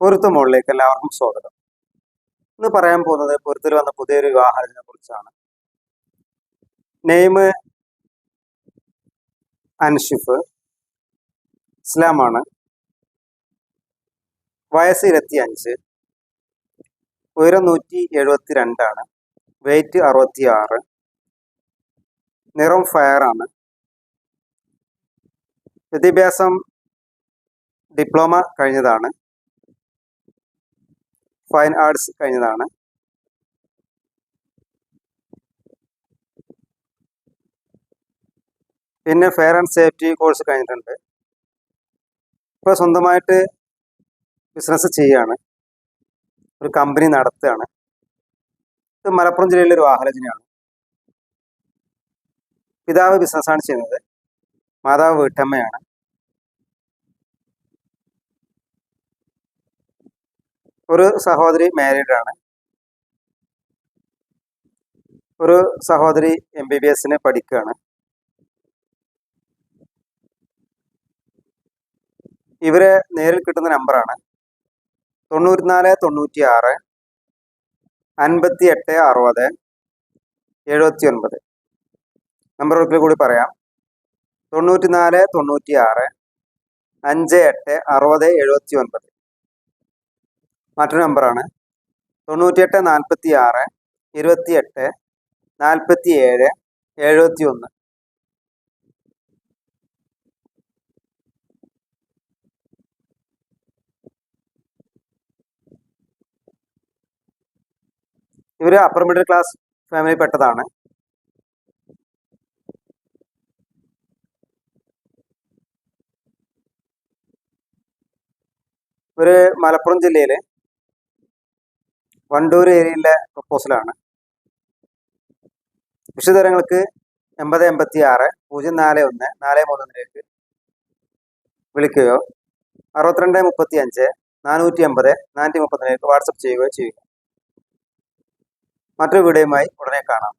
പൊരുത്ത മോളിലേക്ക് എല്ലാവർക്കും സ്വാഗതം. ഇന്ന് പറയാൻ പോകുന്നത് പൊരുത്തിൽ വന്ന പുതിയൊരു വിവാഹത്തിനെ കുറിച്ചാണ്. നെയിം അൻഷിഫ്, ഇസ്ലാമാണ്, വയസ്സ് 25, ഉയരം 172, വെയിറ്റ് 66, നിറം ഫയറാണ്, വിദ്യാഭ്യാസം ഡിപ്ലോമ കഴിഞ്ഞതാണ്, ഫൈൻ ആർട്സ് കഴിഞ്ഞതാണ്. പിന്നെ ഫെയർ ആൻഡ് സേഫ്റ്റി കോഴ്സ് കഴിഞ്ഞിട്ടുണ്ട്. ഇപ്പോൾ സ്വന്തമായിട്ട് ബിസിനസ് ചെയ്യാണ്, ഒരു കമ്പനി നടത്തുകയാണ്. ഇത് മലപ്പുറം ജില്ലയിലെ ഒരു ആലോചനയാണ്. പിതാവ് ബിസിനസ്സാണ് ചെയ്യുന്നത്, മാതാവ് വീട്ടമ്മയാണ്. ഒരു സഹോദരി മാരീഡാണ്, ഒരു സഹോദരി MBBS പഠിക്കുകയാണ്. ഇവരെ നേരിൽ കിട്ടുന്ന നമ്പറാണ് 94 96 58 60 79. നമ്പർ ഒരിക്കൽ കൂടി പറയാം, 94 96 58 60 79. മറ്റൊരു നമ്പറാണ് 98 46 28 47 71. ഇവർ അപ്പർ മിഡിൽ ക്ലാസ് ഫാമിലി പെട്ടതാണ്. ഒരു മലപ്പുറം ജില്ലയിലെ വണ്ടൂർ ഏരിയയിലെ പ്രപ്പോസലാണ്. വിശദവിവരങ്ങൾക്ക് 80 86 041 431 വിളിക്കുകയോ 62 35 480 430 വാട്സപ്പ് ചെയ്യുകയോ ചെയ്യുക. മറ്റൊരു വീഡിയോയുമായി ഉടനെ കാണാം.